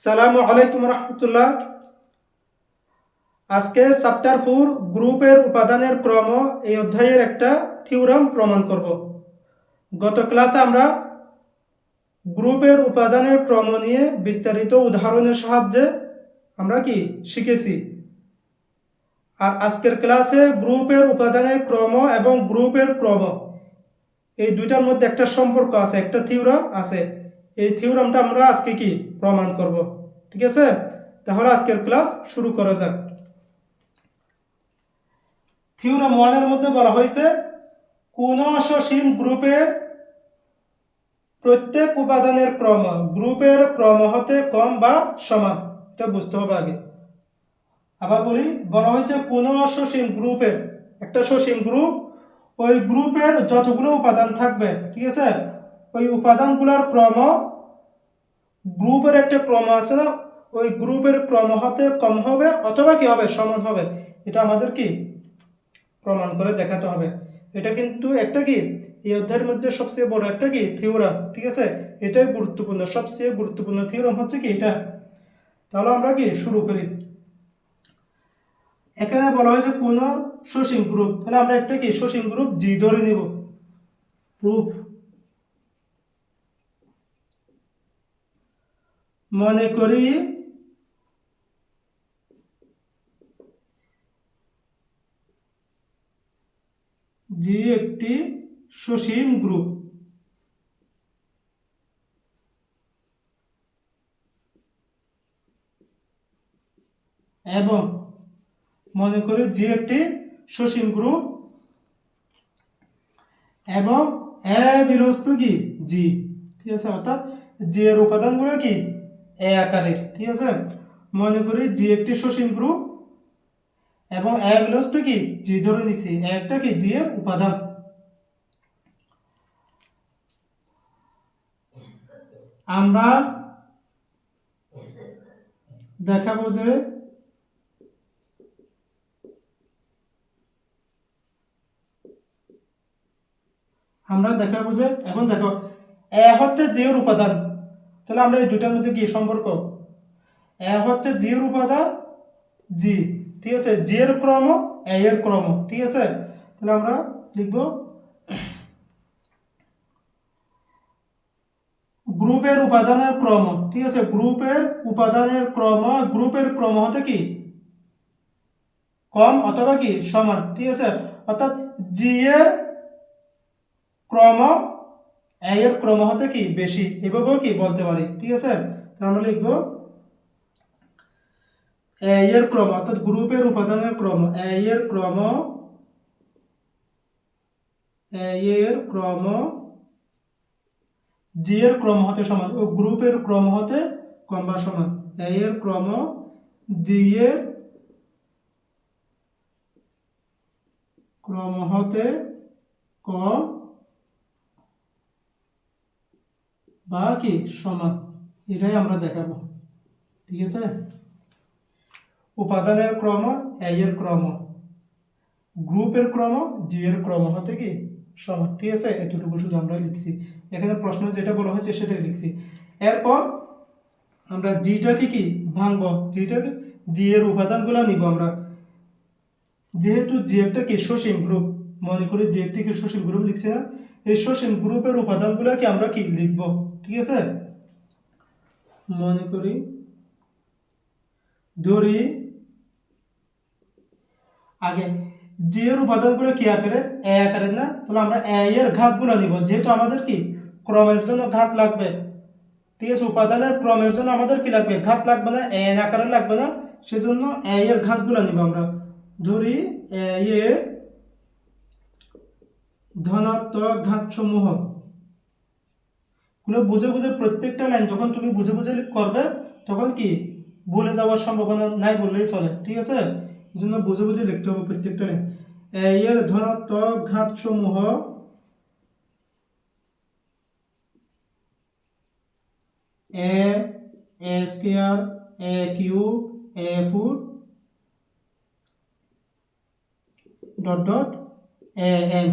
সালামু আলাইকুম রহমতুল্লাহ। আজকে চ্যাপ্টার 4 গ্রুপের উপাদানের ক্রম এই অধ্যায়ের একটা থিওরাম প্রমাণ করব। গত ক্লাসে আমরা গ্রুপের উপাদানের ক্রম নিয়ে বিস্তারিত উদাহরণের সাহায্যে আমরা কি শিখেছি। আর আজকের ক্লাসে গ্রুপের উপাদানের ক্রম এবং গ্রুপের ক্রম এই দুইটার মধ্যে একটা সম্পর্ক আছে, একটা থিওরাম আছে। এই থিওরামটা আমরা আজকে কি প্রমাণ করব। ঠিক আছে, তাহলে আজকের ক্লাস শুরু করা যাক। থিওরাম 1 এর মধ্যে বলা হয়েছে কোন সসীম গ্রুপের প্রত্যেক উপাদানের ক্রম গ্রুপের ক্রম হতে কম বা সমান। এটা বুঝতে হবে আগে। আবার বলি, বলা হয়েছে কোন সসীম গ্রুপের, একটা সসীম গ্রুপ, ওই গ্রুপের যতগুলো উপাদান থাকবে, ঠিক আছে, ওই উপাদানগুলোর ক্রম, গ্রুপের একটা ক্রম আছে না, ওই গ্রুপের ক্রম হতে কম হবে অথবা কি হবে, সমান হবে। এটা আমাদের কি প্রমাণ করে দেখাতে হবে। এটা কিন্তু একটা কি এই অধ্যায়ের মধ্যে সবচেয়ে বড় একটা কি থিওরাম। ঠিক আছে, এটাই গুরুত্বপূর্ণ, সবচেয়ে গুরুত্বপূর্ণ থিওরাম হচ্ছে কি এটা। তাহলে আমরা কি শুরু করি। এখানে বলা হয়েছে কোন সসীম গ্রুপ, তাহলে আমরা একটা কি সসীম গ্রুপ জি ধরে নিব। প্রুফ, মনে করি জি একটি সসীম গ্রুপ। এবং মনে করি জি একটি সসীম গ্রুপ এবং এ বিলংস টু কি জি। ঠিক আছে, অর্থাৎ জি এর উপাদানগুলো কি এ আকারের। ঠিক আছে, মনে করি জি একটি সসীম গ্রুপ এবং এ বিলংস টু কি জি ধরে নিছি, একটা কি জি এর উপাদান। আমরা দেখাবো যে এখন দেখো এ হচ্ছে জি এর উপাদান। তাহলে আমরা এই দুটার মধ্যে কি সম্পর্ক, এ হচ্ছে জি এর উপাদান জি, ঠিক আছে, জি এর ক্রম এ এর ক্রম। ঠিক আছে, তাহলে আমরা লিখব গ্রুপের উপাদানের ক্রম। ঠিক আছে, গ্রুপের উপাদানের ক্রম, গ্রুপের ক্রম হতে কি কম অথবা কি সমান। ঠিক আছে, অর্থাৎ জি এর ক্রম এ এর ক্রম হতে কি বেশি, এভাবেও কি বলতে পারি। ঠিক আছে, তাহলে আমরা লিখব এ এর ক্রম, অর্থাৎ গ্রুপের উপাদানের ক্রম, এ এর ক্রম, এ এর ক্রম জি এর ক্রম হতে সমান, ও গ্রুপের ক্রম হতে কম বা সমান। এ এর ক্রম জি এর ক্রম হতে কম বা কি সমান, এটাই আমরা দেখাবো। ঠিক আছে, উপাদানের ক্রম এ এর ক্রম, গ্রুপের ক্রম জি এর ক্রম হতে কি সমান। ঠিক আছে, এতটুকু শুধু আমরা লিখছি, এখানে প্রশ্ন যেটা বলা হয়েছে সেটাই লিখছি। এরপর আমরা জিটাকে কি ভাঙবো, জিটাকে জি এর উপাদানগুলো নিব আমরা। যেহেতু জি একটা কি সসীম গ্রুপ, মনে করি জি একটি কি সসীম গ্রুপ লিখছি না, এই সসীম গ্রুপের উপাদানগুলো কি আমরা কি লিখব। ঠিক আছে, মনে করি ধরি আগে জি এর উপাদানগুলো কি আকারে এ আকারের না, তাহলে আমরা এ এর ঘাতগুলো নিব, যেহেতু আমাদের কি ক্রমের জন্য ঘাত লাগবে। ঠিক আছে, উপাদানের ক্রমের জন্য আমাদের কি লাগবে, ঘাত লাগবে না, এ আকারে লাগবে না, সেজন্য এ এর ঘাতগুলো নিব আমরা। ধরি এ এর ধনাত্মক ঘাত সমূহ গুলো বুঝে বুঝে, প্রত্যেকটা লাইন যখন তুমি বুঝে বুঝে করবে তখন কি ভুলে যাওয়ার সম্ভাবনা নাই বললেই চলে। ঠিক আছে, এই জন্য বুঝে বুঝে লিখতে হবে প্রত্যেকটা লাইন। এর ধনাত্মক ঘাত সমূহ a, a square, a cube, a ফুট, ডট ডট এ এন,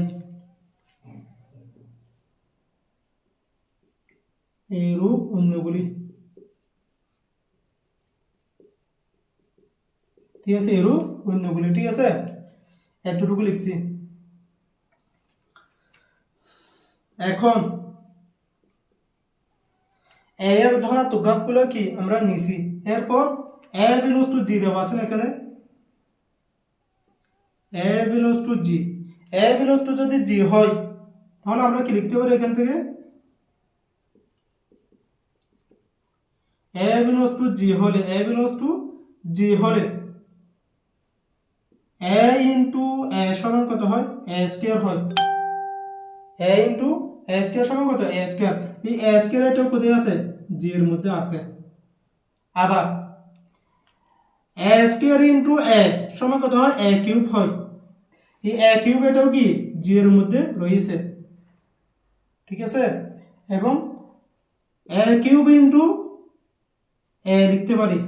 এইরূপ অন্যগুলি। ঠিক আছে, এরূপ অন্যগুলি। ঠিক আছে, এতটুকু লিখছি। এখন এ এর ধনাত্মক ঘাতগুলো কি আমরা নিছি। এরপর এ বিলংস টু জি দেওয়া আছে না এখানে, a belongs to G. A belongs to যদি জি হয় তাহলে আমরা কি লিখতে পারি এখান থেকে, এ বিলংস টু জি হলে, এ বিলংস টু জি হলে এ ইন্টু এ সমান কত হয়, এ স্কয়ার হয়। এ ইন্টু এ স্কয়ার সমান কত, এ স্কয়ার। এই এ স্কয়ার এটা কোথায় আছে, জি এর মধ্যে আছে। আবার এ স্কয়ার ইন্টু এ সমান কত হয়, এ কিউব হয়। এই এ কিউব এটাও কি জি এর মধ্যে রয়েছে। ঠিক আছে, এবং এ কিউব ইন্টু এ লিখতে পারি,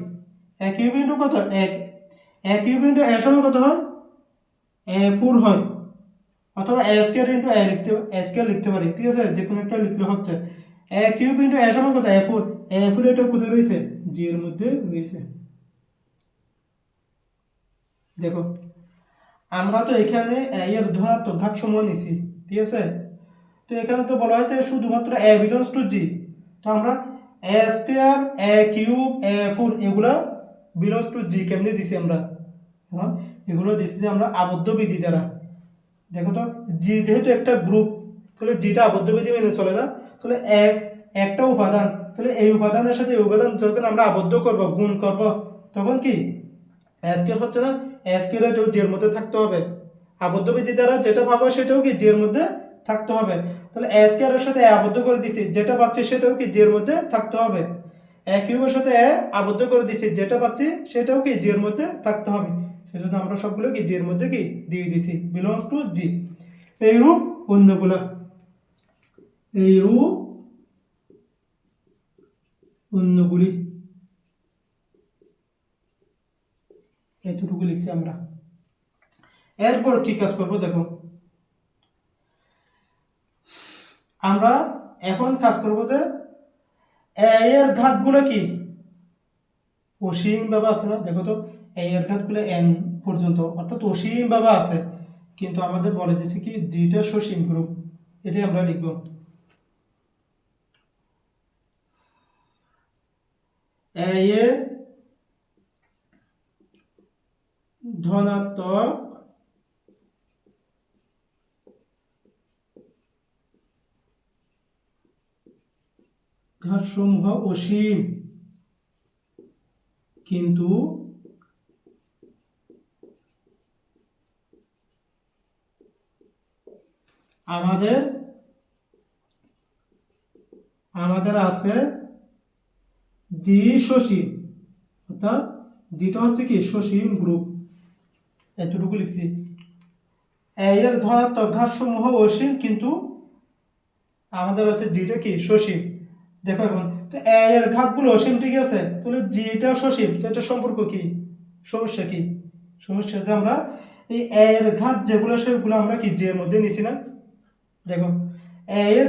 এ কিউব ইন্টু কত, এক। এ কিউব ইন্টু এ সমান কত হয়, এ ফোর হয়। অথবা এ স্কয়ার ইন্টু এ লিখতে, এ স্কয়ার লিখতে পারি। ঠিক আছে, যে কোনো একটা লিখলে হচ্ছে। এ কিউব ইন্টু এ সমান কত, এ ফোর। এ ফোর এটা কোথায় রয়েছে, জি এর মধ্যে রয়েছে। দেখো আমরা তো এখানে এর ধনাত্মক ঘাত সমূহ নিছি। ঠিক আছে, তো এখানে তো বলা হয়েছে শুধুমাত্র এ বিলংস টু জি। তো আমরা এ square, a cube, A four এগুলা বিলংস টু জি কেমনে দিছি আমরা, হ্যাঁ এগুলো দিছি যে আমরা আবদ্ধ বিধি দ্বারা। দেখো তো জি যেহেতু একটা গ্রুপ, তাহলে জিটা আবদ্ধ বিধি মেনে চলে না। তাহলে একটা উপাদান, তাহলে এই উপাদানের সাথে এই উপাদান যখন আমরা আবদ্ধ করব, গুণ করব, তখন কি স্কয়ার হচ্ছে না, স্কয়ার এটাও জি এর মধ্যে থাকতে হবে। আবদ্ধ বিধি দ্বারা যেটা পাবো সেটাও কি জি এর মধ্যে থাকতে হবে। তাহলে এ স্কয়ারের সাথে এ আবদ্ধ করে দিছি, যেটা পাচ্ছি সেটাও কি জি এর মধ্যে থাকতে হবে। এ কিউবের সাথে এ আবদ্ধ করে দিছি, যেটা পাচ্ছি সেটাও কি জি এর মধ্যে থাকতে হবে। সেজন্য আমরা সবগুলো কি জি এর মধ্যে কি দিয়ে দিছি, বিলংস টু জি। এইরূপ অন্যগুলা, এইরূপ অন্যগুলি, এতটুকু লিখছি আমরা। এরপর কি কাজ করবো দেখো, আমরা এখন কাজ করব যে এর ঘাতগুলো কি অসীম ভাবে আছে না। দেখো তো এর ঘাতগুলো এন পর্যন্ত, অর্থাৎ অসীম ভাবে আছে, কিন্তু আমাদের বলে দিচ্ছে কি জিটা সসীম গ্রুপ। এটাই আমরা লিখব। এর ধনাত্মক ঘাতসমূহ অসীম, কিন্তু আমাদের আমাদের আছে জি সসীম, অর্থাৎ যেটা হচ্ছে কি সসীম গ্রুপ। এতটুকু লিখছি। এর ধনাত্মক ঘাতসমূহ অসীম, কিন্তু আমাদের আছে জিটা কি সসীম। দেখো এখন তো এর ঘাতগুলো অসীম, ঠিক আছে, তাহলে জিটা সসীম, তো এটা সম্পর্ক কি, সমস্যা কি, সমস্যা যে আমরা এই এর ঘাত যেগুলো সেগুলো আমরা কি জি এর মধ্যে নিছি না। দেখো এর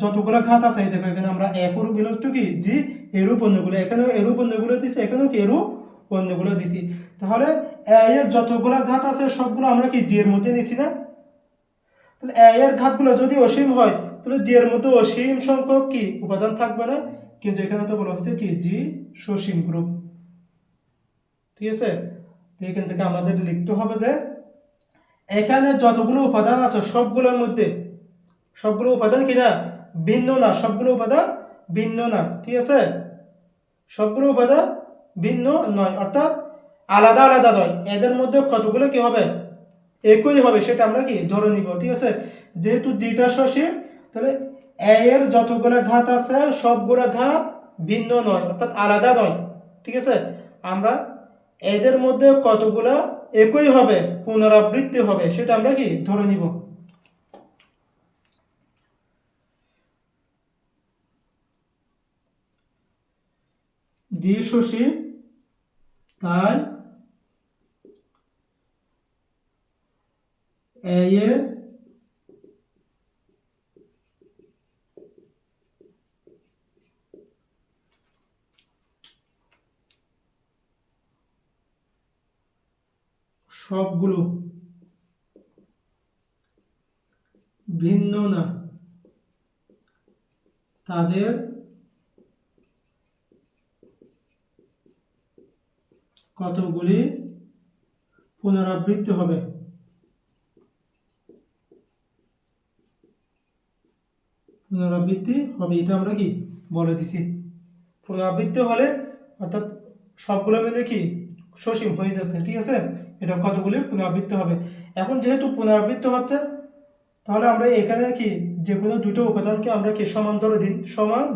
যতগুলো ঘাত আছে, দেখো এখানে আমরা এ ফোর বিলংস টু কি জি, এরূপ অন্যগুলো, এখানেও এরূপ অন্যগুলো দিছি, এখানেও কি এরূপ অন্যগুলো দিছি। তাহলে এর যতগুলো ঘাত আছে সবগুলো আমরা কি জি এর মধ্যে নিছি না। তাহলে এর ঘাতগুলো যদি অসীম হয় তাহলে জি এর মধ্যে অসীম সংখ্যক কি উপাদান থাকবে না, কিন্তু এখানে তো বলা হয়েছে কি জি সসীম গ্রুপ। ঠিক আছে, তো এখান থেকে আমাদের লিখতে হবে যে এখানে যতগুলো উপাদান আছে সবগুলোর মধ্যে, সবগুলো উপাদান কি না ভিন্ন না, সবগুলো উপাদান ভিন্ন না। ঠিক আছে, সবগুলো উপাদান ভিন্ন নয়, অর্থাৎ আলাদা আলাদা নয়, এদের মধ্যে কতগুলো কি হবে, একই হবে, সেটা আমরা কি ধরে নিব। ঠিক আছে, যেহেতু জিটা সসীম, তাহলে এর যতগুলো ঘাত আছে সবগুলো ঘাত ভিন্ন নয়, অর্থাৎ আলাদা নয়। ঠিক আছে, আমরা এদের মধ্যে কতগুলো একই হবে, পুনরাবৃত্তি হবে, সেটা আমরা কি ধরে নিব। জি সসীম, তাই এর সবগুলো ভিন্ন না, তাদের কতগুলি পুনরাবৃত্তি হবে। এটা আমরা কি বলে দিছি। পুনরাবৃত্তি হলে অর্থাৎ সবগুলো মিলে কি সসীম হয়ে যাচ্ছে, ঠিক আছে। এটা কতগুলি পুনরাবৃত্তি হবে। এখন যেহেতু পুনরাবৃত্তি হচ্ছে, তাহলে আমরা এখানে কি যে কোনো দুটো উপাদানকে আমরা কি সমান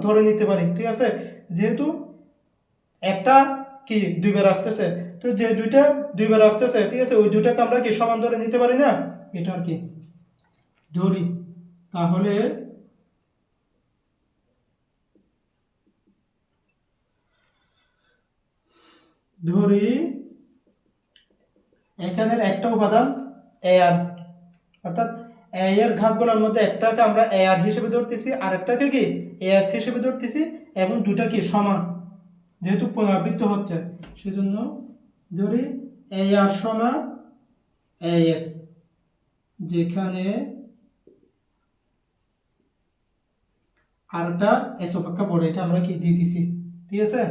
ধরে নিতে পারি, ঠিক আছে। যেহেতু একটা কি দুইবার আসতেছে, তো যে দুইটা দুইবার আসতেছে, ঠিক আছে, ওই দুইটাকে আমরা কি সমান ধরে নিতে পারি না, এটা আর কি ধরি। তাহলে ধরি এখানের একটা উপাদান এয়ার, অর্থাৎ এ এর ঘাতগুলোর মধ্যে একটাকে আমরা এয়ার হিসেবে ধরতেছি, আর একটাকে কি এস হিসেবে ধরতেছি, এবং দুটা কি সমান, যেহেতু পুনরাবৃত্তি হচ্ছে সেজন্য ধরি এয়ার সমান এস, যেখানে আরটা এস অপেক্ষা বড়, এটা আমরা কি দিয়ে দিছি, ঠিক আছে।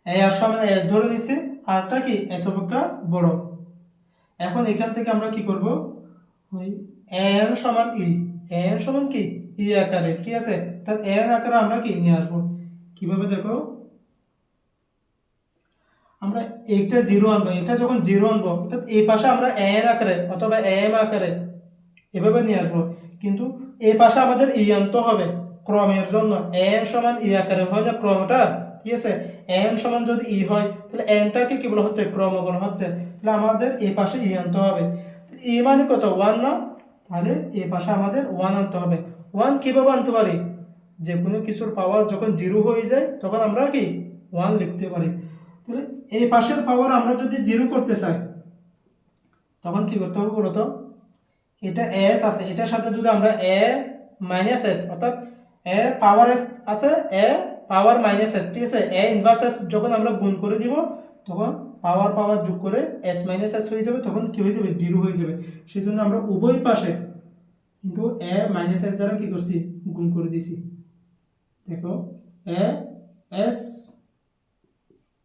এয়ার সমান এস ধরে নিছি, আরটা কি এস অপেক্ষা বড়। এখন এখান থেকে আমরা কি করব, ওই এন সমান ই, এন সমান কি ই আকারে, ঠিক আছে। তাহলে এন আকারে আমরা কি নিয়ে আসবো, কিভাবে দেখো, আমরা একটা জিরো আনবো, এটা যখন জিরো আনবো অর্থাৎ এই পাশে আমরা এন আকারে অথবা এম আকারে এভাবে নিয়ে আসবো, কিন্তু এই পাশে আমাদের ই আনতে হবে ক্রমের জন্য। এন সমান ই আকারে হয় না ক্রমটা, ঠিক আছে। এন সমান যদি ই হয় তাহলে এনটাকে কি বলা হচ্ছে, ক্রম বলা হচ্ছে। তাহলে আমাদের এই পাশে ই আনতে হবে, ই মানে কত ওয়ান না, তাহলে এই পাশে আমাদের ওয়ান আনতে হবে। ওয়ান কিভাবে আনতে পারি, যে কোনো কিছুর পাওয়ার যখন জিরো হয়ে যায় তখন আমরা কি ওয়ান লিখতে পারি। তাহলে এই পাশের পাওয়ার আমরা যদি জিরো করতে চাই তখন কি করতে হবে বলতো, এটা এস আছে, এটার সাথে যদি আমরা এ মাইনাস এস, অর্থাৎ এ পাওয়ার এস আছে, এ পাওয়ার মাইনাস এস, ঠিক আছে, এ ইনভার্স এস যখন আমরা গুণ করে দিব তখন পাওয়ার পাওয়ার যোগ করে এস মাইনাস এস হয়ে যাবে, তখন কি হয়ে যাবে, জিরো হয়ে যাবে। সেই জন্য আমরা উভয় পাশে কিন্তু এ মাইনাস এস দ্বারা কি করছি, গুণ করে দিছি। দেখো a s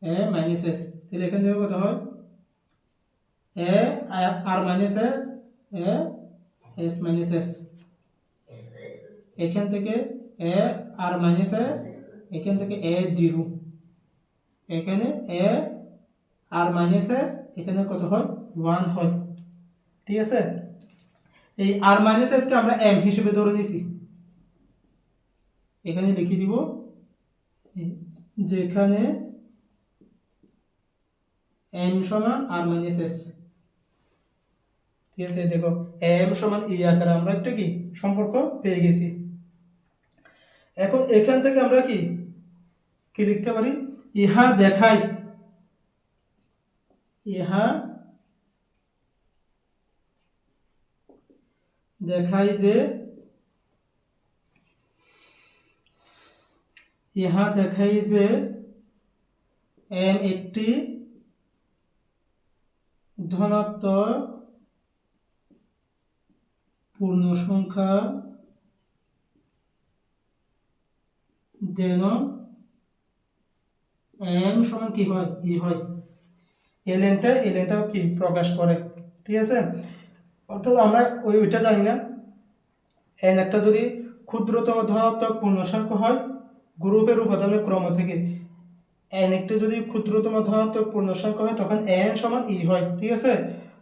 a minus s, তাহলে এখান থেকে কত হয়, a R minus s a s minus s, এখান থেকে এ আর মাইনাস এস, এখান থেকে এ জিরো, এখানে এ আর মাইনাস এস, এখানে কত হয়, ওয়ান হয়, ঠিক আছে। এই আর মাইনাস এস কে আমরা এম হিসেবে ধরে নিছি, এখানে লিখে দিব, যেখানে এম সমান আর মাইনাস এস, ঠিক আছে। দেখো এম সমান ই আকারে আমরা একটা কি সম্পর্ক পেয়ে গেছি। এখন এখান থেকে আমরা কি কি লিখতে পারি, ইহা দেখায়, ইহা দেখায় যে, ইহা দেখায় যে এম একটি ধনাত্মক পূর্ণ সংখ্যা, যেন এম সমান কি হয়, ই হয়। এলেনটা কি প্রকাশ করে, ঠিক আছে। অর্থাৎ আমরা ওইটা জানি না, এন একটা যদি ক্ষুদ্রতম ধনাত্মক পূর্ণ সংখ্যা হয় গ্রুপের উপাদানের ক্রম থেকে, এন একটি যদি ক্ষুদ্রতম ধনাত্মক পূর্ণ সংখ্যা হয় তখন এন সমান ই হয়, ঠিক আছে।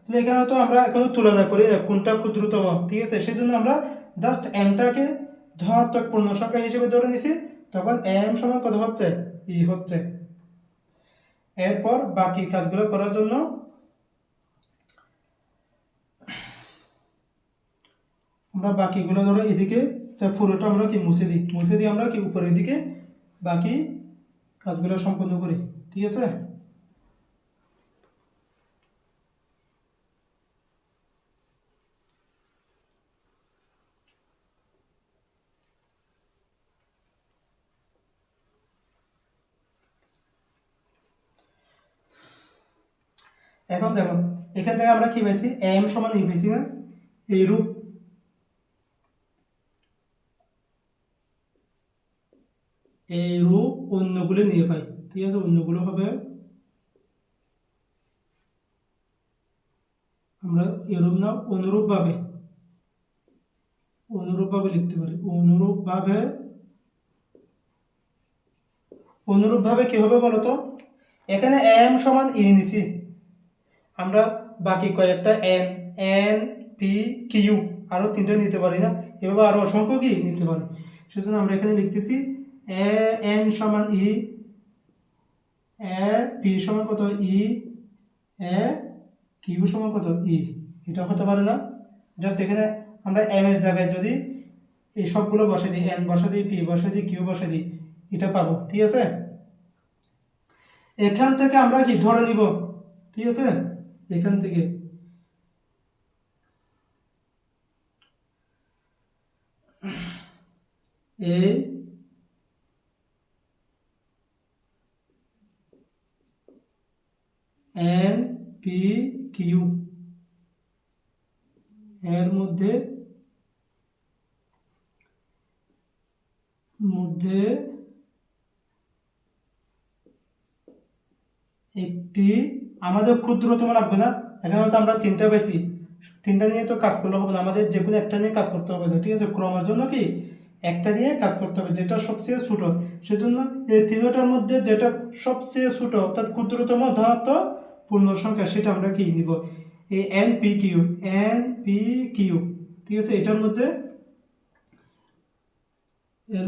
তাহলে এখানে তো আমরা এখনো তুলনা করি না কোনটা ক্ষুদ্রতম, ঠিক আছে, সেই জন্য আমরা জাস্ট এমটাকে ধনাত্মক পূর্ণ সংখ্যা হিসেবে ধরে নিছি, তখন এম সমান কত হচ্ছে, ই হচ্ছে। এরপর বাকি কাজগুলো করার জন্য আমরা বাকিগুলো ধরো এদিকে পুরোটা আমরা কি মুছে দিই আমরা কি উপরের দিকে বাকি কাজগুলো সম্পন্ন করি, ঠিক আছে। এখন দেখো এখান থেকে আমরা কি পাইছি, এম সমান ই পাইছি না, এইরূপ এইরূপ অন্যগুলো নিয়ে পাই। ঠিক আছে, অন্যগুলো হবে আমরা এরূপ না অনুরূপভাবে লিখতে পারি। অনুরূপভাবে কি হবে বলতো, এখানে এম সমান ই নিছি আমরা, বাকি কয়েকটা এন, এন পি কিউ আরো তিনটা নিতে পারি না, এভাবে আরো অসংখ্য কি নিতে পারি। সেজন্য আমরা এখানে লিখতেছি এ এন সমান ই, এ পি সমান কত ই, এ কিউ সমান কত ই। এটা হতে পারে না, জাস্ট এখানে আমরা এম এর জায়গায় যদি এই সবগুলো বসে দিই, এন বসে দিই, পি বসে দিই, কিউ বসে দিই, এটা পাবো। ঠিক আছে, এখান থেকে আমরা কি ধরে নিব, ঠিক আছে, এখান থেকে এ এন পি কিউ এর মধ্যে একটি আমাদের ক্ষুদ্রতম লাগবে না, এখানে হয়তো আমরা তিনটা বেশি, তিনটা নিয়ে তো কাজ করলে হবে না, আমাদের যে কোনো একটা নিয়ে কাজ করতে হবে। ঠিক আছে, ক্রমের জন্য কি একটা নিয়ে কাজ করতে হবে যেটা সবচেয়ে ছোট। সেজন্য এই তিনটার মধ্যে যেটা সবচেয়ে ছোট অর্থাৎ ক্ষুদ্রতম ধনাত্মক পূর্ণ সংখ্যা সেটা আমরা কি নিব, এই N P Q, N P Q. ঠিক আছে, এর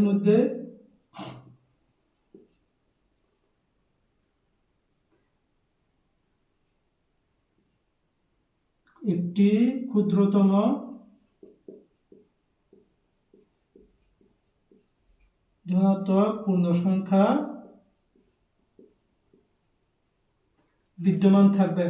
মধ্যে একটি ক্ষুদ্রতম ধনাত্মক পূর্ণ সংখ্যা বিদ্যমান থাকবে।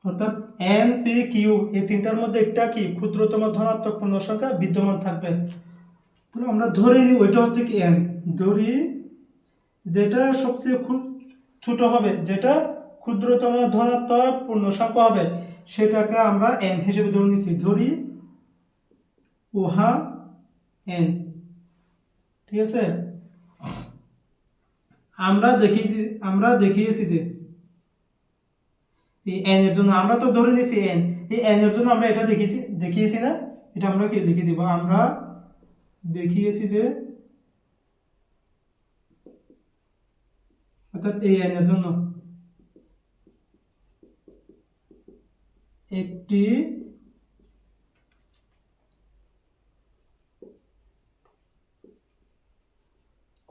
অর্থাৎ এন পি কিউ এই তিনটার মধ্যে একটা কি ক্ষুদ্রতম ধনাত্মক পূর্ণ সংখ্যা বিদ্যমান থাকবে। তাহলে আমরা ধরে নিই ওইটা হচ্ছে কি এন, ধরি যেটা সবচেয়ে ছোট হবে, যেটা ক্ষুদ্রতম ধনাত্মক পূর্ণ সংখ্যা হবে সেটাকে আমরা এন হিসেবে ধরে নিচ্ছি, ধরি উহা এন। ঠিক আছে, আমরা দেখিয়েছি যে এই এন এর জন্য আমরা তো ধরে নিয়েছি এন, এই এন এর জন্য আমরা এটা দেখিয়েছি না, এটা আমরা কি লিখে দিব, আমরা দেখিয়েছি যে অর্থাৎ এই এন এর জন্য একটি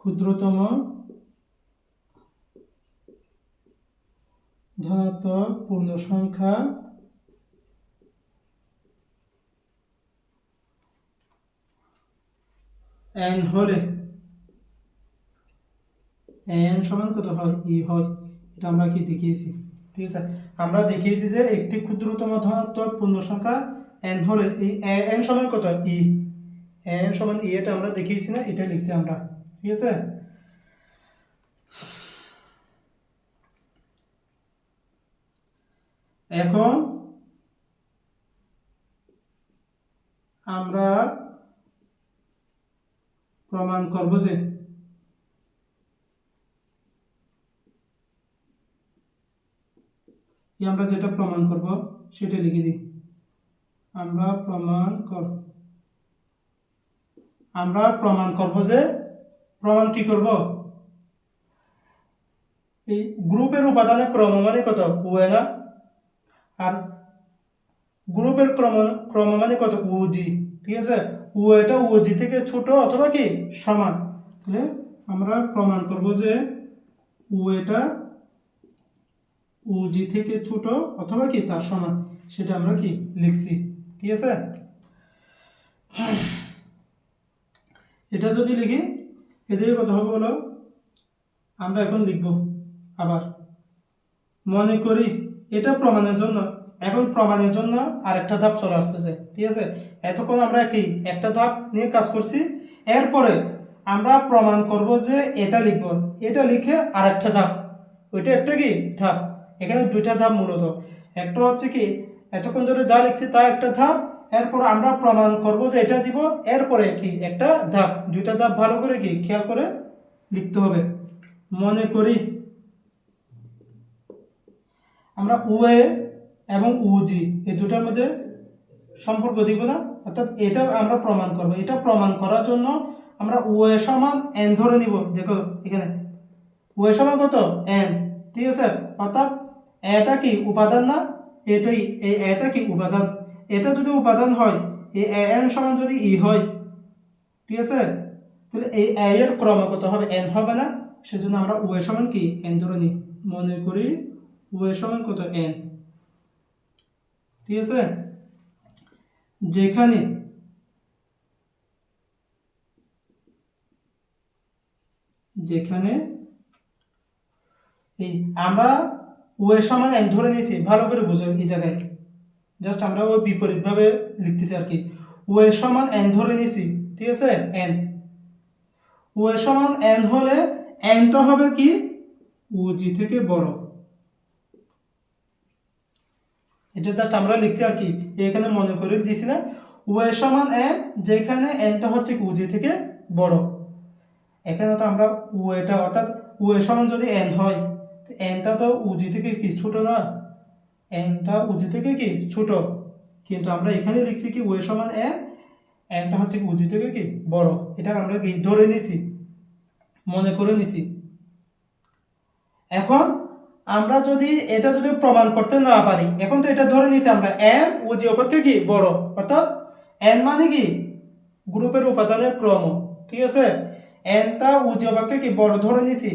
ক্ষুদ্রতম ধনাত্মক পূর্ণ সংখ্যা এন হলে এন সমান কত হয় ই হয়, এটা আমরা কি দেখিয়েছি। ঠিক আছে, আমরা দেখিয়েছি যে একটি ক্ষুদ্রতম ধনাত্মক পূর্ণ সংখ্যা এন হলে এই এন সমান কত ই, এন সমান ই, এটা আমরা দেখিয়েছি না, এটা লিখছি আমরা। ঠিক আছে, এখন আমরা প্রমাণ করব যে আমরা যেটা প্রমাণ করব সেটা লিখে দিই, আমরা প্রমাণ করব যে প্রমাণ কি করব, এই গ্রুপের উপাদানের ক্রম মানে কত ওয়ে না, আর গ্রুপের ক্রম মানে কত ওজি। ঠিক আছে, ও এটা ওজি থেকে ছোট অথবা কি সমান, তাহলে আমরা প্রমাণ করব যে ও এটা ওজি থেকে ছোট অথবা কি তার সমান, সেটা আমরা কি লিখছি। ঠিক আছে, এটা যদি লিখি এটাই কথা হবে বলো, আমরা এখন লিখব আবার, মনে করি এটা প্রমাণের জন্য, এখন প্রমাণের জন্য আরেকটা ধাপ চলে আসতেছে। ঠিক আছে, এতক্ষণ আমরা কি একটা ধাপ নিয়ে কাজ করছি, এরপরে আমরা প্রমাণ করব যে এটা লিখব, এটা লিখে আরেকটা ধাপ, ওইটা একটা কি ধাপ। এখানে দুইটা ধাপ মূলত, একটা হচ্ছে কি এতক্ষণ ধরে যা লিখছি তা একটা ধাপ, এরপর আমরা প্রমাণ করব যে এটা দিব, এরপরে কি একটা ধাপ। দুইটা ধাপ ভালো করে কি খেয়াল করে লিখতে হবে। মনে করি আমরা ওএ এবং ওজি এই দুটার মধ্যে সম্পর্ক দিব না, অর্থাৎ এটা আমরা প্রমাণ করব। এটা প্রমাণ করার জন্য আমরা ওএ সমান এন ধরে নিব। দেখো এখানে ওএ সমান কত এন, ঠিক আছে। অর্থাৎ এটা কি উপাদান না, এটাই এই এটা কি উপাদান। এটা যদি উপাদান হয়, এই এন সমান যদি ই হয়, ঠিক আছে, তাহলে এই এর ক্রম কত হবে এন হবে না। সেজন্য আমরা ওএ সমান কি এন ধরে নিই। মনে করি ওএ সমান কত এন, ঠিক আছে। যেখানে যেখানে এই আমরা ওএ সমান এন ধরে নিয়েছি, ভালো করে বুঝো এই জায়গায় জাস্ট আমরা ওই বিপরীতভাবে লিখতেছি আর কি। ওএ সমান এন ধরে নিয়েছি, ঠিক আছে। এন ওএ সমান এন হলে এনটা হবে কি ওজি থেকে বড়। এটা জাস্ট আমরা লিখছি আর কি, এখানে মনে করে দিছি না। ওএ সমান এন যেখানে এনটা হচ্ছে ওজি থেকে বড়। এখানে তো আমরা ওএটা অর্থাৎ ওএ সমান যদি এন হয়, তো এনটা তো ওজি থেকে কি ছোট না, এনটা ওজি থেকে কি ছোট। কিন্তু আমরা এখানে লিখছি কি ওএ সমান এন, এনটা হচ্ছে ওজি থেকে কি বড়। এটা আমরা কি ধরে নিছি, মনে করে নিছি। এখন আমরা যদি এটা যদি প্রমাণ করতে না পারি, এখন তো এটা ধরে নিছি আমরা এন ওজি অপেক্ষা কি বড়, অর্থাৎ এন মানে কি গ্রুপের উপাদানের ক্রম, ঠিক আছে। এনটা ওজি অপেক্ষা কি বড় ধরে নিছি।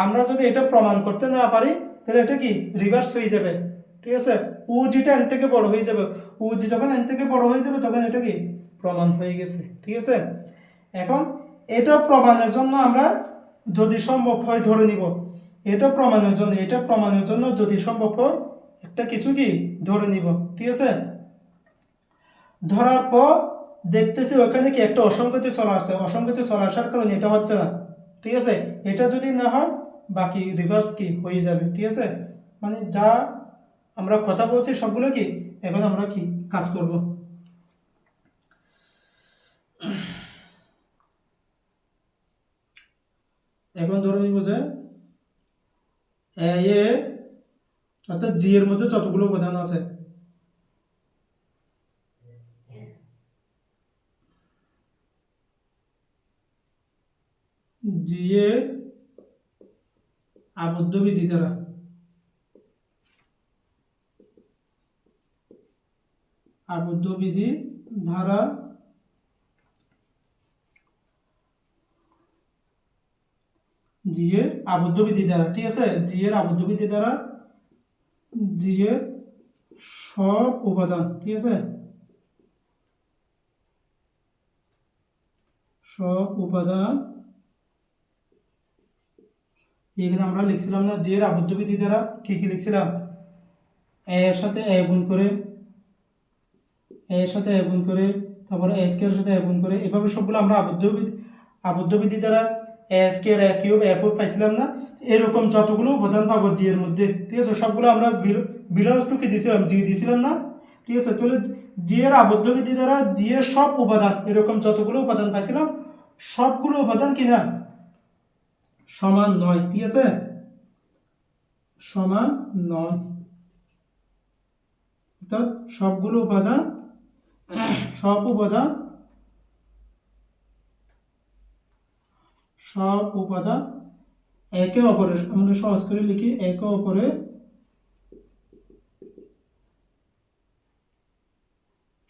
আমরা যদি এটা প্রমাণ করতে না পারি, তাহলে এটা কি রিভার্স হয়ে যাবে, ঠিক আছে। ওজিটা এন থেকে বড় হয়ে যাবে, ওজি যখন এন থেকে বড় হয়ে যাবে তখন এটা কি প্রমাণ হয়ে গেছে, ঠিক আছে। এখন এটা প্রমাণের জন্য আমরা যদি সম্ভব হয় ধরে নিব, এটা প্রমাণের জন্য যদি সম্ভব হয় একটা কিছু কি ধরে নিব, ঠিক আছে। ধরার পর দেখতেছি ওখানে কি একটা অসঙ্গতি চলে আসছে, অসঙ্গতি চলে আসার কারণে এটা হচ্ছে না, ঠিক আছে। এটা যদি না হয় বাকি রিভার্স কি হয়ে যাবে, ঠিক আছে। মানে যা আমরা কথা বলছি সবগুলো কি এখন আমরা কি কাজ করব। এখন ধরে নিব যে এ অর্থাৎ জি এর মধ্যে যতগুলো উপাদান আছে, জি এর আবদ্ধ বিধি দ্বারা আবদ্ধ বিধি ধারা জি এর আবদ্ধ বিধি দ্বারা, ঠিক আছে। জি এর আবদ্ধ বিধি দ্বারা জি এর সব উপাদান, ঠিক আছে, সব উপাদান। এখানে আমরা লিখছিলাম না জি এর আবদ্ধ বিধি দ্বারা কি কি লিখছিলাম, এর সাথে এ গুণ করে, এর সাথে এ গুণ করে, তারপরে এ স্কয়ারের সাথে এ গুণ করে, এভাবে সবগুলো আমরা আবদ্ধ বিধি দ্বারা এ square a cube A four পাইছিলাম না। এরকম যতগুলো উপাদান পাবো জি এর মধ্যে, ঠিক আছে, সবগুলো আমরা বিলংস টু কি দিছিলাম জি দিছিলাম না, ঠিক আছে। তাহলে জি এর আবদ্ধ বিধি দ্বারা জি এর সব উপাদান, এরকম যতগুলো উপাদান পাইছিলাম সবগুলো উপাদান কিনা সমান নয়, ঠিক আছে, সমান নয়। অর্থাৎ সবগুলো উপাদান সব উপাদান একে অপরের, আমরা সহজ করে লিখি একে অপরের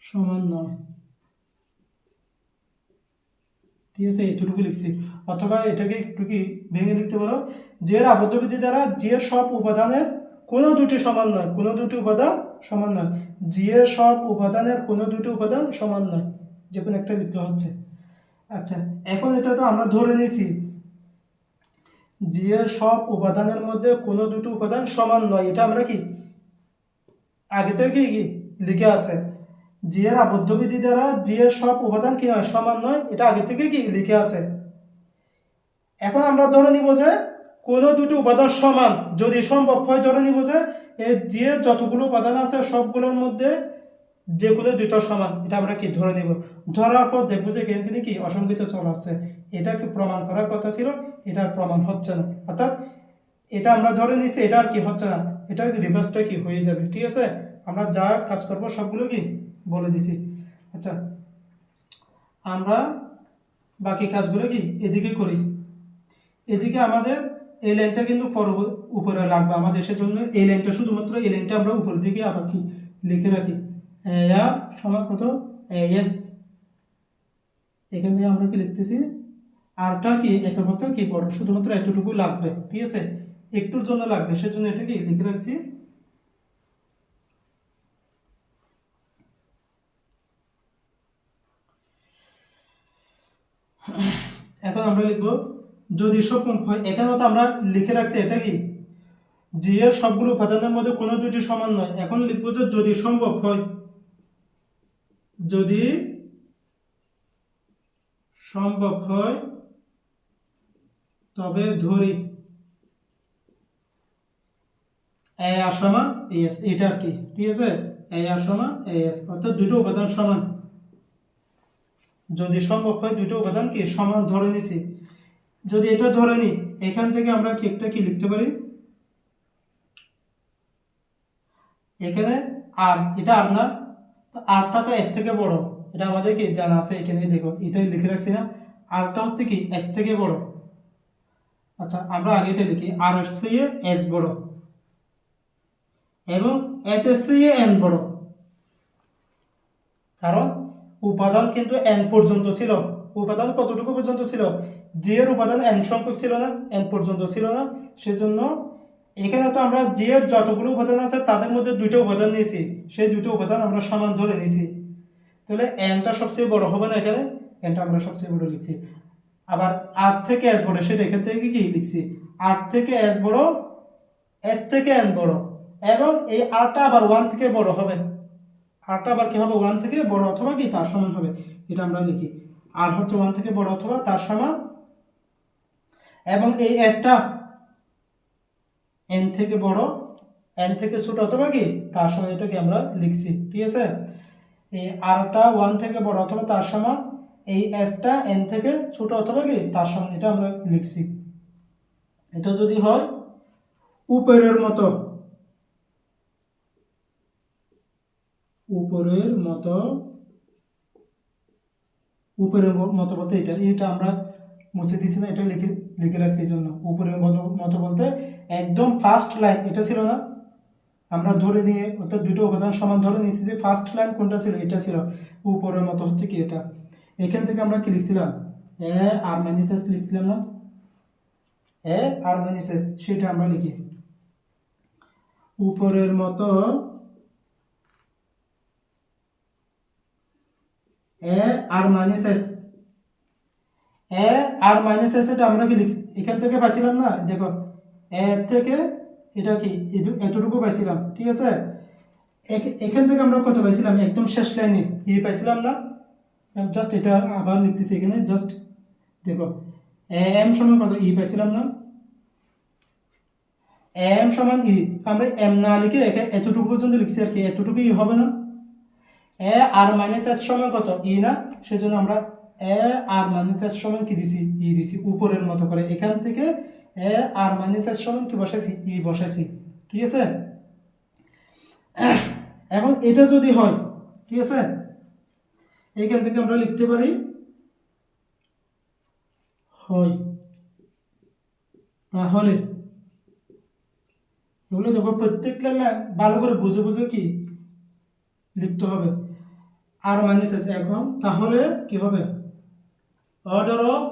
সমান নয়, ঠিক আছে। এতটুকু লিখছি। অথবা এটাকে একটু কি ভেঙে লিখতে পারো, যে এর আবদ্ধ বিধি দ্বারা যে সব উপাদানের কোনো দুটি সমান নয়, কোনো দুটি উপাদান সমান নয়, জি এর সব উপাদানের কোনো দুটি উপাদান সমান নয়, যে কোনো একটা লিখতে হচ্ছে। আচ্ছা, এখন এটা তো আমরা ধরে নিয়েছি জি এর সব উপাদানের মধ্যে কোনো দুটি উপাদান সমান নয়, এটা আমরা কি আগে থেকে কি লিখে আছে। জি এর আবদ্ধ বিধি দ্বারা জি এর সব উপাদান কি নয় সমান নয়, এটা আগে থেকে কি লিখে আছে। এখন আমরা ধরে নিব যে কোনো দুটি উপাদান সমান যদি সম্ভব হয়, ধরে নিব যে যে যতগুলো উপাদান আছে সবগুলোর মধ্যে যে কোনো দুটো সমান, এটা আমরা কি ধরে নিব। ধরার পর দেখবো যে এখানে কি অসংখ্যিত চল আছে, এটা কি প্রমাণ করার কথা ছিল, এটা প্রমাণ হচ্ছে না, অর্থাৎ এটা আমরা ধরে নিছি, এটা আর কি হচ্ছে না, এটা রিভার্সটা কি হয়ে যাবে। ঠিক আছে, আমরা যা কাজ করব সবগুলো কি বলে দিছি। আচ্ছা, আমরা বাকি কাজগুলো কি এদিকে করি। এদিকে আমাদের এই লাইনটা কিন্তু উপরে লাগবে আমাদের, সেজন্য এই লাইনটা শুধুমাত্র এই লাইনটা আমরা উপরের দিকে আবার কি লিখে রাখি। সমান কত এস, এখান থেকে আমরা কি লিখতেছি আরটা কি এস অপেক্ষা কি বড়, শুধুমাত্র এতটুকু লাগবে। ঠিক আছে, একটুর জন্য লাগবে, সেজন্য এটা কি লিখে রাখছি। এখন আমরা লিখবো যদি সম্ভব হয়, এখানেও তো আমরা লিখে রাখছি এটা কি জি এর সবগুলো উপাদানের মধ্যে কোনো দুটি সমান নয়। এখন লিখবো যে যদি সম্ভব হয়, যদি সম্ভব হয় তবে ধরি এ আর সমান এস, এটা আর কি। ঠিক আছে, এ আর সমান এস, অর্থাৎ দুটো উপাদান সমান। যদি সম্ভব হয় দুটো উপাদান কি সমান ধরে নিছি। যদি এটা ধরে নিই, এখান থেকে আমরা কি একটা কি লিখতে পারি, এখানে আর এটা আর না, তো আরটা তো এস থেকে বড়, এটা আমাদের কি জানা আছে। এখানে দেখো এটাই লিখে রাখছি না, আরটা হচ্ছে কি এস থেকে বড়। আচ্ছা, আমরা আগে এটা লিখি, আর হচ্ছে এস বড় এবং এস এর চেয়ে এন বড়, কারণ উপাদান কিন্তু এন পর্যন্ত ছিল। উপাদান কতটুকু পর্যন্ত ছিল, জি এর উপাদান এন সংখ্যক ছিল না, এন পর্যন্ত ছিল না। সেজন্য এখানে তো আমরা জি এর যতগুলো উপাদান আছে তাদের মধ্যে দুইটা উপাদান নিয়েছি, সেই দুটো উপাদান আমরা সমান ধরে নিয়েছি। তাহলে এনটা সবচেয়ে বড় হবে না, এখানে এনটা আমরা সবচেয়ে বড় লিখছি। আবার আর থেকে এস বড়, সেটা এখান থেকে কি লিখছি, আর থেকে এস বড়, এস থেকে এন বড়, এবং এই আরটা আবার ওয়ান থেকে বড় হবে। আরটা আবার কি হবে, ওয়ান থেকে বড় অথবা কি তার সমান হবে, এটা আমরা লিখি। আর হচ্ছে ওয়ান থেকে বড় অথবা তার সমান, এবং এই এসটা এন থেকে বড়, এন থেকে ছোট অথবা কি তার সমান, এটাকে আমরা লিখছি। ঠিক আছে, এই আরটা ওয়ান থেকে বড় অথবা তার সমান, এই এসটা এন থেকে ছোট অথবা কি তার সমান, এটা আমরা লিখছি। এটা যদি হয় উপরের মতো, উপরের মতো, উপরের মতো বলতে এটা এটা আমরা মুছে দিছি না, এটা লিখে লিখে রাখছি। এই জন্য উপরের মতো বলতে একদম ফার্স্ট লাইন এটা ছিল না, আমরা ধরে নিয়ে অর্থাৎ দুটো উপাদান সমান ধরে নিয়েছি যে ফার্স্ট লাইন কোনটা ছিল, এটা ছিল। উপরের মতো হচ্ছে কি এটা, এখান থেকে আমরা কি লিখছিলাম, এ আর মাইনাস এস লিখছিলাম না, এ আর মাইনাস এস, সেটা আমরা লিখি উপরের মতো এ আর মাইনাস এস। এ আর মাইনাস এস এটা আমরা কি লিখছি, এখান থেকে পাইছিলাম না, দেখো এ থেকে এটা কি এতটুকু পাইছিলাম। ঠিক আছে, এখান থেকে আমরা কত পাইছিলাম, একদম শেষ লাইনে পাইছিলাম না। জাস্ট এটা আবার লিখতেছি এখানে, জাস্ট দেখো এম সমান কত পাইছিলাম না, এম সমান আমরা এম না লিখে এতটুকু পর্যন্ত লিখছি আর কি, এতটুকু হবে না। এ আর মাইনাস এস সমান কত না, সেজন্য আমরা এ আর মাইনাস এস সমান কি দিছি, দিছি উপরের মতো করে। এখান থেকে এ আর মাইনাস এস সমান কি বসাইছি, বসাইছি। ঠিক আছে, এখন এটা যদি হয়, ঠিক আছে, এখান থেকে আমরা লিখতে পারি হয়, তাহলে এগুলো দেখো প্রত্যেকটা ভালো করে বুঝে বুঝে কি লিখতে হবে। আর মাইনাস এস, এখন তাহলে কি হবে, অর্ডার অফ,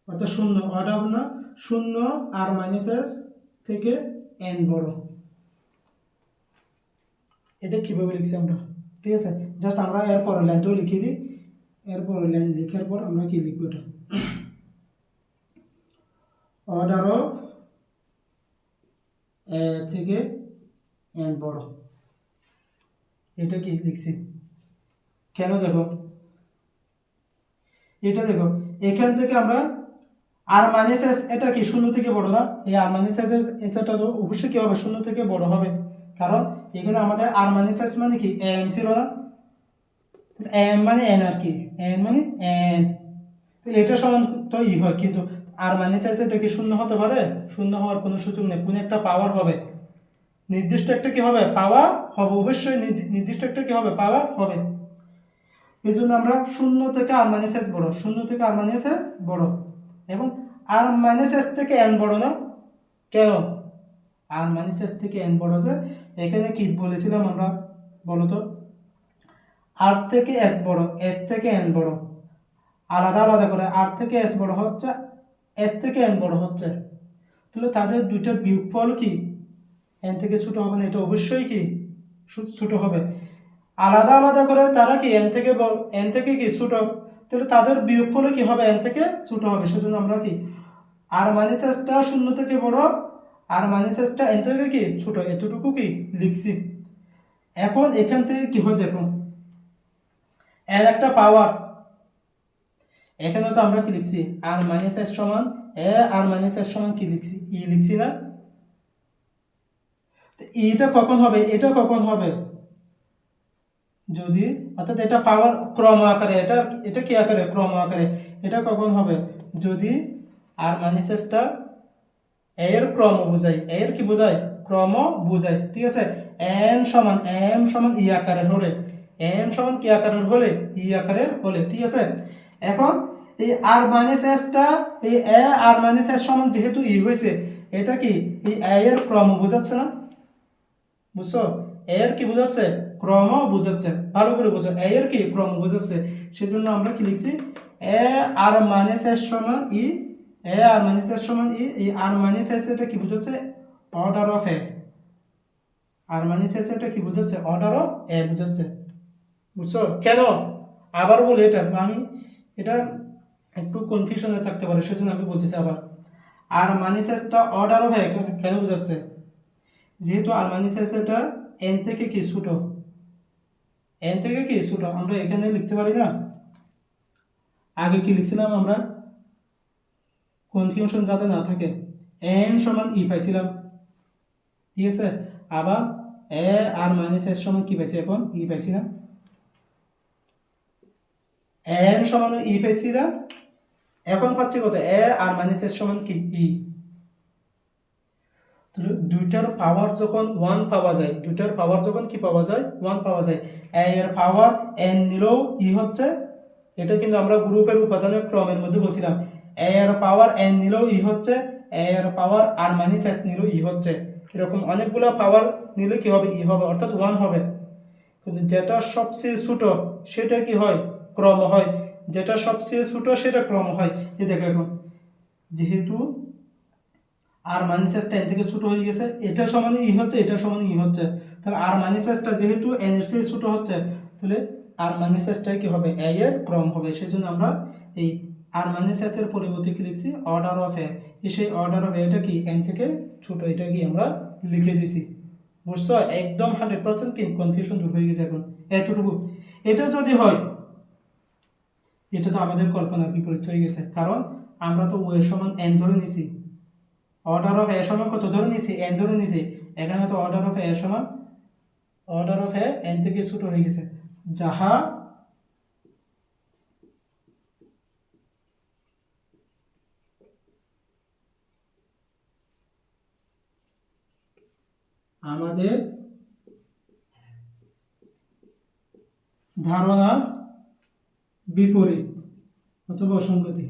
অর্থাৎ শূন্য, অর্ডার অফ না, শূন্য আর মাইনাস এস থেকে এন বড়, এটা কিভাবে লিখছি আমরা। ঠিক আছে, জাস্ট আমরা এর পরের লাইনটাও লিখে দিই, এরপর লাইন লেখার পর আমরা কি লিখবো, এটা অর্ডার অফ এ থেকে এন বড়, এটা কি লিখছি। কেন দেখো, এটা দেখো এখান থেকে আমরা আর মাইনাস এস এটা কি শূন্য থেকে বড় না? এই আর মাইনাস এস এটা তো অবশ্যই কি হবে, শূন্য থেকে বড় হবে, কারণ এখানে আমাদের আর মাইনাস এস মানে কি এম ছিল না, এম মানে এন আর কি, এন মানে এন, তাহলে এটা সমান তো ই হয়, কিন্তু আর মাইনাস এস এটা কি শূন্য হতে পারে? শূন্য হওয়ার কোনো সুযোগ নেই, কোনো একটা পাওয়ার হবে, নির্দিষ্ট একটা কি হবে, পাওয়ার হবে, অবশ্যই নির্দিষ্ট একটা কি হবে, পাওয়ার হবে। এই জন্য আমরা শূন্য থেকে আর মাইনাস এস বড়, শূন্য থেকে আর মাইনাস এস বড়, এবং আর মাইনাস এস থেকে এন বড় না, কেন? আর মাইনাস এস থেকে এন বড় যে, এখানে কি বলেছিলাম আমরা বলতো, আর থেকে এস বড়, এস থেকে এন বড়, আলাদা আলাদা করে আর থেকে এস বড় হচ্ছে, এস থেকে এন বড় হচ্ছে, তাহলে তাদের দুইটার বিয়োগফল কি এন থেকে ছোট হবে না? এটা অবশ্যই কি ছোট হবে। আলাদা আলাদা করে তারা কি এন থেকে এন থেকে কি ছোট, তাহলে তাদের বিয়োগফলও কি হবে, এন থেকে ছোট হবে। সেজন্য আমরা কি আর মাইনাস এসটা শূন্য থেকে বড়, আর মাইনাস এসটা এন থেকে কি ছোট, এতটুকু কি লিখছি। এখন এখান থেকে কি হয় দেখুন, এর একটা পাওয়ার, এখানে তো আমরা কি লিখছি আর মাইনাস এস সমান এ, আর মাইনাস এস সমান কি লিখছি, ই লিখছি না? তো এটা কখন হবে, এটা কখন হবে, যদি অর্থাৎ এটা পাওয়ার ক্রম আকারে, এটা এটা কি আকারে, ক্রম আকারে, এটা কখন হবে, যদি আর মাইনাস এসটা এর ক্রম বোঝায়, এর কি বোঝায়, ক্রম বোঝায়, ঠিক আছে। এম সমান ই আকারের হলে, এম সমান কি আকারের হলে, ই আকারের হলে, ঠিক আছে। এখন এই আর মাইনাস এসটা, এই এ আর মাইনাস এস সমান যেহেতু ই হয়েছে, এটা কি এই এ এর ক্রম বোঝাচ্ছে না? বুঝছো, এর কি বোঝাচ্ছে, ক্রম বোঝাচ্ছে, ভালো করে বুঝো, এর কি ক্রম বোঝাচ্ছে। সেজন্য আমরা কি লিখছি, এ আর মাইনাস এস সমান ই, এ আর মাইনাস এস সমান ই, এই আর মাইনাস এস এটা কি বোঝাচ্ছে, order of A, R minus S এটা কি বোঝাচ্ছে, অর্ডার অফ এ বোঝাচ্ছে। বুঝছো কেন? আবার বলি, এটা আমি এটা একটু কনফিউশনে থাকতে পারে, সেজন্য আমি বলতেছি আবার, আর মাইনাস এসটা অর্ডার অফ এ কেন বোঝাচ্ছে, যেহেতু আর মাইনাস এস এটা এন থেকে কি ছোট, এন থেকে কি ছোট, আমরা এখানে লিখতে পারি না? আগে কি লিখছিলাম আমরা, কনফিউশন যাতে না থাকে, এন সমান ই পাইছিলাম, ঠিক আছে। আবার এ আর মাইনাস এস সমান কি পাইছি, এখন ই পাইছি না? এন সমান ই পাইছিলাম, এখন পাচ্ছি কত, এ আর মাইনাস এস সমান কি ই। দুইটার পাওয়ার যখন ওয়ান পাওয়া যায়, দুইটার পাওয়ার যখন কি পাওয়া যায়, ওয়ান পাওয়া যায়, এ এর পাওয়ার এন নিলেও ই হচ্ছে, এটা কিন্তু আমরা গ্রুপের উপাদানের ক্রমের মধ্যে বলছিলাম, এ এর পাওয়ার এন নিলেও ই হচ্ছে, এ এর পাওয়ার আর মাইনাস এস নিলেও ই হচ্ছে, এরকম অনেকগুলো পাওয়ার নিলে কি হবে, ই হবে, অর্থাৎ ওয়ান হবে। কিন্তু যেটা সবচেয়ে ছোট সেটা কি হয়, ক্রম হয়, যেটা সবচেয়ে ছোট সেটা ক্রম হয়। এই দেখো এখন যেহেতু আর মাইনাস এসটা এন থেকে ছোট হয়ে গেছে, এটা সমান ই হচ্ছে, এটা সমান ই হচ্ছে, তাহলে আর মাইনাস এসটা যেহেতু এন এর চেয়ে ছোট হচ্ছে, তাহলে আর মাইনাস এসটা কি হবে, এ এর ক্রম হবে। সেজন্য আমরা এই আর মাইনাস এস এর পরিবর্তে কি লিখছি, অর্ডার অফ এ, সেই অর্ডার অফ এটা কি এন থেকে ছোট, এটা কি আমরা লিখে দিছি। বুঝছো, একদম 100% কি কনফিউশন দূর হয়ে গেছে এখন, এতটুকু। এটা যদি হয়, এটা তো আমাদের কল্পনার বিপরীত হয়ে গেছে, কারণ আমরা তো ও এর সমান এন ধরে নিছি, অর্ডার অফ এ সমান কত ধরে নিছি, এন ধরে নিছি, এখানে তো অর্ডার অফ এ সমান, অর্ডার অফ এ এন থেকে ছোট হয়ে গেছে, যাহা আমাদের ধারণার বিপরীত অথবা অসঙ্গতি,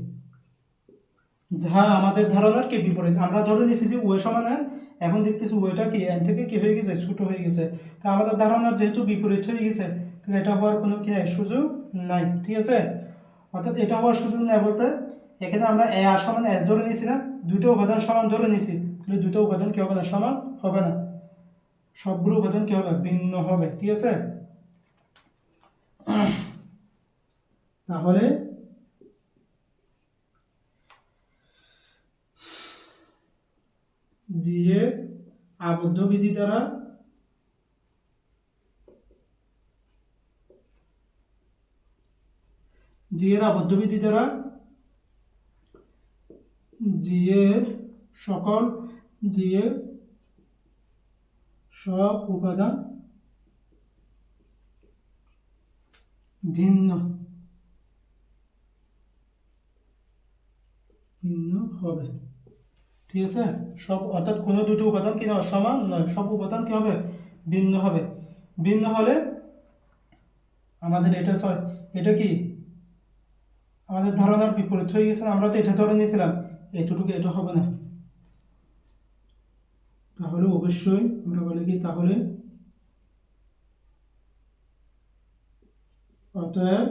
যাহা আমাদের ধারণার কি বিপরীত। আমরা ধরে নিয়েছি যে ও সমান এন, এখন দেখতেছি ওটা কি এন থেকে কি হয়ে গেছে, ছোট হয়ে গেছে, তা আমাদের ধারণার যেহেতু বিপরীত হয়ে গেছে, তাহলে এটা হওয়ার কোনো কি নাই, সুযোগ নাই, ঠিক আছে। অর্থাৎ এটা হওয়ার সুযোগ নাই বলতে, এখানে আমরা এ আর সমান এস ধরে নিয়েছি না, দুটো উপাদান সমান ধরে নিয়েছি, তাহলে দুটো উপাদান কি হবে না, সমান হবে না, সবগুলো উপাদান কি হবে, ভিন্ন হবে, ঠিক আছে। তাহলে জি এর আবদ্ধ বিধি দ্বারা জি এর আবদ্ধ বিধি দ্বারা জি এর সকল জি এর সব উপাদান ভিন্ন ভিন্ন হবে। ঠিক আছে, সব অর্থাৎ কোনো দুটো উপাদান কি না সমান নয়, সব উপাদান কি হবে ভিন্ন হবে। ভিন্ন হলে আমাদের এটা কি আমাদের ধারণার বিপরীত হয়ে গেছে, আমরা তো এটা ধরে নিয়েছিলাম এতটুকু, এটা হবে না। তাহলে অবশ্যই আমরা বলি কি, তাহলে অতএব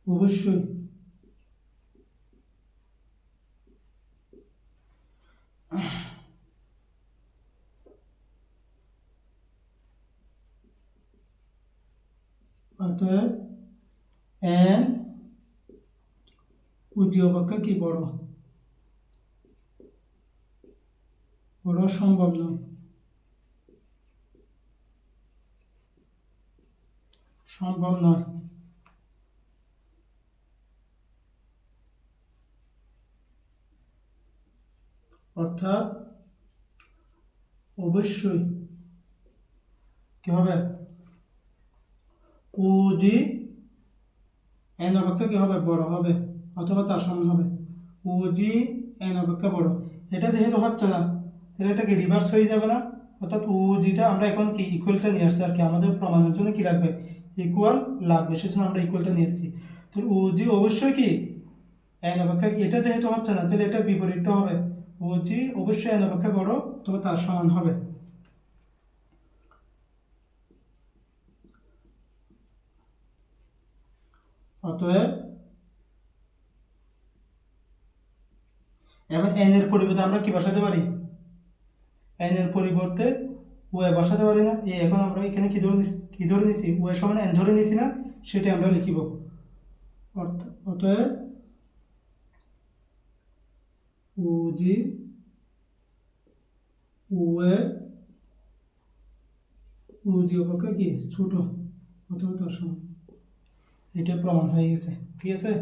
অবশ্যই অতএব এন উজ্জ্বল অপেক্ষা কি বড় বড় সম্ভব নয়, সম্ভব নয়। অর্থাৎ অবশ্যই কি হবে, ওজি এন অপেক্ষা কি হবে বড় হবে অথবা তার সমান হবে। ওজি এন অপেক্ষা বড়, এটা যেহেতু হচ্ছে না তাহলে এটা কি রিভার্স হয়ে যাবে না, অর্থাৎ ওজিটা আমরা এখন কি ইকুয়ালটা নিয়ে আসছি আর কি, আমাদের প্রমাণের জন্য কি লাগবে ইকুয়াল লাগবে, সেজন্য আমরা ইকুয়ালটা নিয়ে এসেছি। তো ওজি অবশ্যই কি এন অপেক্ষা, এটা যেহেতু হচ্ছে না তাহলে এটা বিপরীতটা হবে, ওজি অবশ্যই এন অপেক্ষা বড় অথবা তার সমান হবে। অতএব এবার এন এর পরিবর্তে আমরা কি বসাতে পারি, এন এর পরিবর্তে ওয়ে বসাতে পারি না। এখন আমরা এখানে কি ধরে নিছি ওয়ে সমান এন ধরে নিছি না, সেটা আমরা লিখিব। অতএব ওজি ওয়ে ওজি অপেক্ষা কি ছোট অথবা তার সমান, এটা প্রমাণ হয়ে গেছে। ঠিক আছে,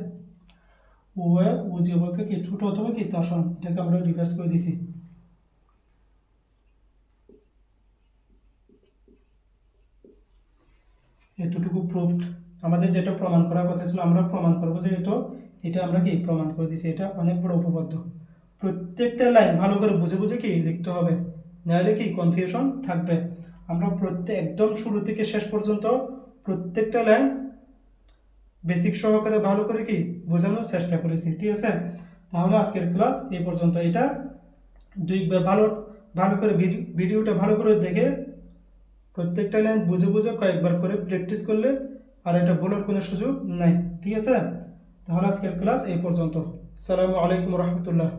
ওয়ে ওজি অপেক্ষা কি ছোট অথবা কি তার সমান, এটাকে আমরা রিভার্স করে দিছি। এতটুকু প্রুফড, আমাদের যেটা প্রমাণ করার কথা ছিল আমরা প্রমাণ করবো, যে এটা আমরা কি প্রমাণ করে দিছি। এটা অনেক বড় উপপাদ্য, প্রত্যেকটা লাইন ভালো করে বুঝে বুঝে কি লিখতে হবে, নাহলে কি কনফিউশন থাকবে। আমরা একদম শুরু থেকে শেষ পর্যন্ত প্রত্যেকটা লাইন বেসিক সহকারে ভালো করে কি বোঝানোর চেষ্টা করেছি। ঠিক আছে, তাহলে আজকের ক্লাস এই পর্যন্ত। এটা দুইবার ভালো করে ভিডিওটা ভালো করে দেখে প্রত্যেকটা লাইন বুঝে বুঝে কয়েকবার করে প্র্যাকটিস করলে আর এটা বলার কোনো সুযোগ নাই। ঠিক আছে, তাহলে আজকের ক্লাস এই পর্যন্ত। আসসালামু আলাইকুম রহমতুল্লাহ।